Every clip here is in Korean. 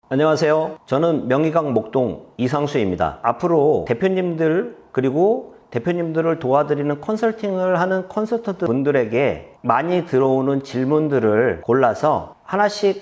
안녕하세요. 저는 명의강 목동 이상수입니다. 앞으로 대표님들 그리고 대표님들을 도와드리는 컨설팅을 하는 컨설턴트 분들에게 많이 들어오는 질문들을 골라서 하나씩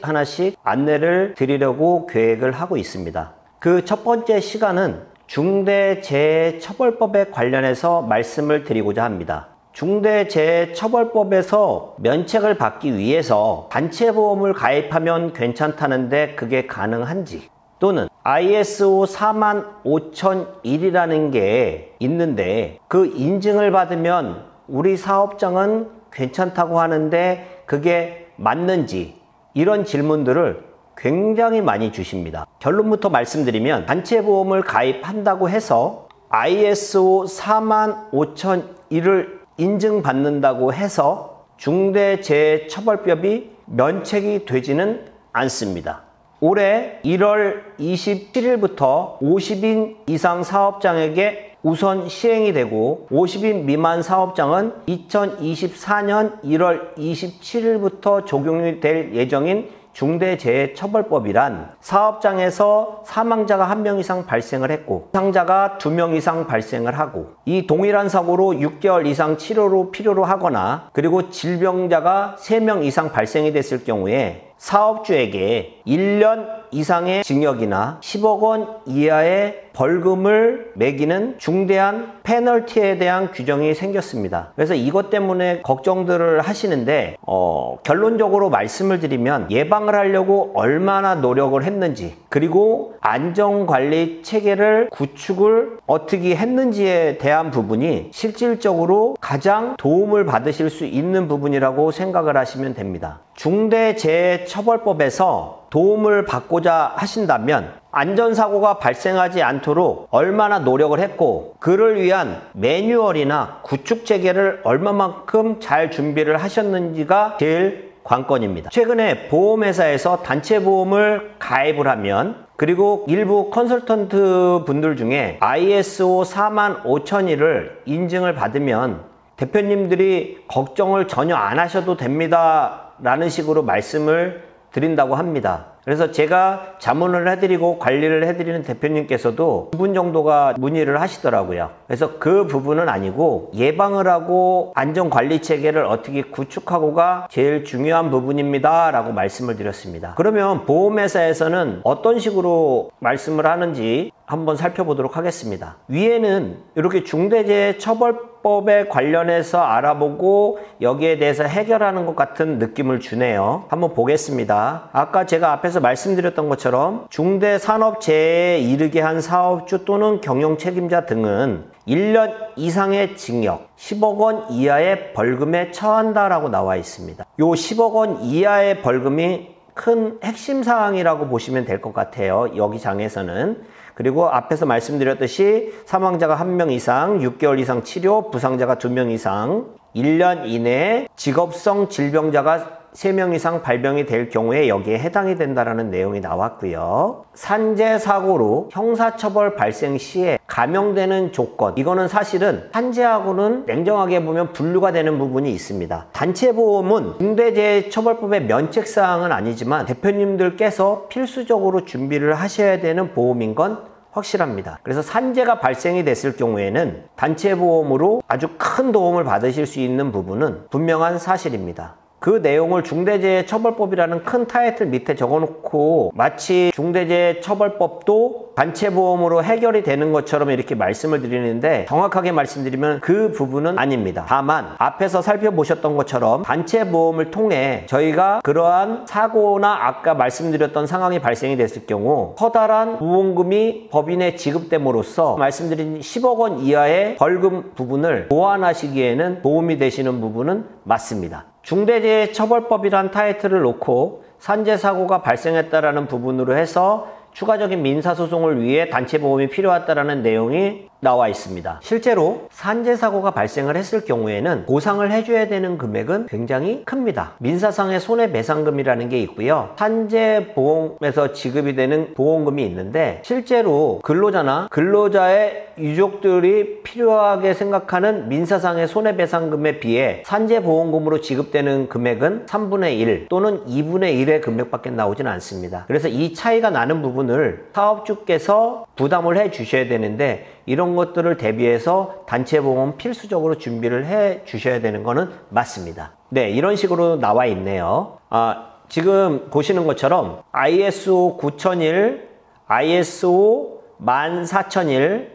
안내를 드리려고 계획을 하고 있습니다. 그 첫 번째 시간은 중대재해처벌법에 관련해서 말씀을 드리고자 합니다. 중대재해처벌법에서 면책을 받기 위해서 단체보험을 가입하면 괜찮다는데 그게 가능한지, 또는 ISO 45001이라는 게 있는데 그 인증을 받으면 우리 사업장은 괜찮다고 하는데 그게 맞는지, 이런 질문들을 굉장히 많이 주십니다. 결론부터 말씀드리면 단체보험을 가입한다고 해서 ISO 45001을 인증받는다고 해서 중대재해처벌법이 면책이 되지는 않습니다. 올해 1월 27일부터 50인 이상 사업장에게 우선 시행이 되고 50인 미만 사업장은 2024년 1월 27일부터 적용이 될 예정인 중대재해처벌법이란 사업장에서 사망자가 1명 이상 발생을 했고 부상자가 2명 이상 발생을 하고 이 동일한 사고로 6개월 이상 치료로 필요로 하거나 그리고 질병자가 3명 이상 발생이 됐을 경우에 사업주에게 1년 이상의 징역이나 10억 원 이하의 벌금을 매기는 중대한 페널티에 대한 규정이 생겼습니다. 그래서 이것 때문에 걱정들을 하시는데 결론적으로 말씀을 드리면 예방을 하려고 얼마나 노력을 했는지, 그리고 안전관리 체계를 구축을 어떻게 했는지에 대한 부분이 실질적으로 가장 도움을 받으실 수 있는 부분이라고 생각을 하시면 됩니다. 중대재해처벌법에서 도움을 받고자 하신다면 안전사고가 발생하지 않도록 얼마나 노력을 했고 그를 위한 매뉴얼이나 구축체계를 얼마만큼 잘 준비를 하셨는지가 제일 관건입니다. 최근에 보험회사에서 단체보험을 가입을 하면, 그리고 일부 컨설턴트 분들 중에 ISO 45001을 인증을 받으면 대표님들이 걱정을 전혀 안 하셔도 됩니다 라는 식으로 말씀을 드린다고 합니다. 그래서 제가 자문을 해드리고 관리를 해드리는 대표님께서도 2분 정도가 문의를 하시더라고요. 그래서 그 부분은 아니고 예방을 하고 안전관리 체계를 어떻게 구축하고가 제일 중요한 부분입니다 라고 말씀을 드렸습니다. 그러면 보험회사에서는 어떤 식으로 말씀을 하는지 한번 살펴보도록 하겠습니다. 위에는 이렇게 중대재해처벌법에 관련해서 알아보고 여기에 대해서 해결하는 것 같은 느낌을 주네요. 한번 보겠습니다. 아까 제가 앞에서 말씀드렸던 것처럼 중대산업재해에 이르게 한 사업주 또는 경영책임자 등은 1년 이상의 징역, 10억 원 이하의 벌금에 처한다라고 나와 있습니다. 요 10억 원 이하의 벌금이 큰 핵심 사항이라고 보시면 될 것 같아요. 여기 장에서는. 그리고 앞에서 말씀드렸듯이 사망자가 1명 이상, 6개월 이상 치료, 부상자가 2명 이상, 1년 이내에 직업성 질병자가 3명 이상 발병이 될 경우에 여기에 해당이 된다는 내용이 나왔고요. 산재사고로 형사처벌 발생 시에 감형되는 조건, 이거는 사실은 산재하고는 냉정하게 보면 분류가 되는 부분이 있습니다. 단체보험은 중대재해처벌법의 면책사항은 아니지만 대표님들께서 필수적으로 준비를 하셔야 되는 보험인 건 확실합니다. 그래서 산재가 발생이 됐을 경우에는 단체보험으로 아주 큰 도움을 받으실 수 있는 부분은 분명한 사실입니다. 그 내용을 중대재해처벌법이라는 큰 타이틀 밑에 적어놓고 마치 중대재해처벌법도 단체보험으로 해결이 되는 것처럼 이렇게 말씀을 드리는데, 정확하게 말씀드리면 그 부분은 아닙니다. 다만 앞에서 살펴보셨던 것처럼 단체보험을 통해 저희가 그러한 사고나 아까 말씀드렸던 상황이 발생이 됐을 경우 커다란 보험금이 법인에 지급됨으로써 말씀드린 10억 원 이하의 벌금 부분을 보완하시기에는 도움이 되시는 부분은 맞습니다. 중대재해처벌법이란 타이틀을 놓고 산재사고가 발생했다라는 부분으로 해서 추가적인 민사소송을 위해 단체보험이 필요하다라는 내용이 나와 있습니다. 실제로 산재 사고가 발생을 했을 경우에는 보상을 해줘야 되는 금액은 굉장히 큽니다. 민사상의 손해배상금이라는 게 있고요. 산재보험에서 지급이 되는 보험금이 있는데, 실제로 근로자나 근로자의 유족들이 필요하게 생각하는 민사상의 손해배상금에 비해 산재보험금으로 지급되는 금액은 3분의 1 또는 2분의 1의 금액밖에 나오진 않습니다. 그래서 이 차이가 나는 부분을 사업주께서 부담을 해 주셔야 되는데, 이런 것들을 대비해서 단체보험 필수적으로 준비를 해 주셔야 되는 거는 맞습니다. 네, 이런 식으로 나와 있네요. 지금 보시는 것처럼 ISO 9001, ISO 14001,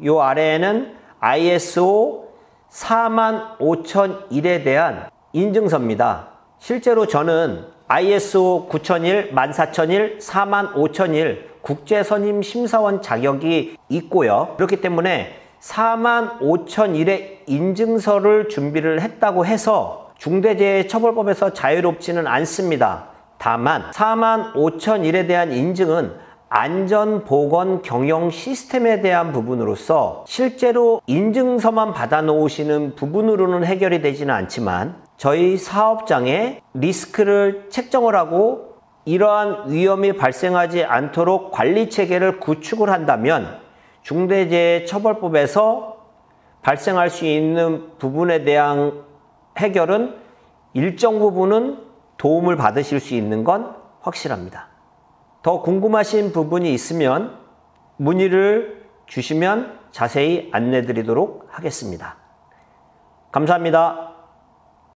요 아래에는 ISO 45001에 대한 인증서입니다. 실제로 저는 ISO 9001, 14001, 45001 국제선임심사원 자격이 있고요. 그렇기 때문에 45001의 인증서를 준비를 했다고 해서 중대재해처벌법에서 자유롭지는 않습니다. 다만 45001에 대한 인증은 안전보건 경영 시스템에 대한 부분으로서 실제로 인증서만 받아 놓으시는 부분으로는 해결이 되지는 않지만, 저희 사업장에 리스크를 책정을 하고 이러한 위험이 발생하지 않도록 관리체계를 구축을 한다면 중대재해처벌법에서 발생할 수 있는 부분에 대한 해결은 일정 부분은 도움을 받으실 수 있는 건 확실합니다. 더 궁금하신 부분이 있으면 문의를 주시면 자세히 안내 드리도록 하겠습니다. 감사합니다.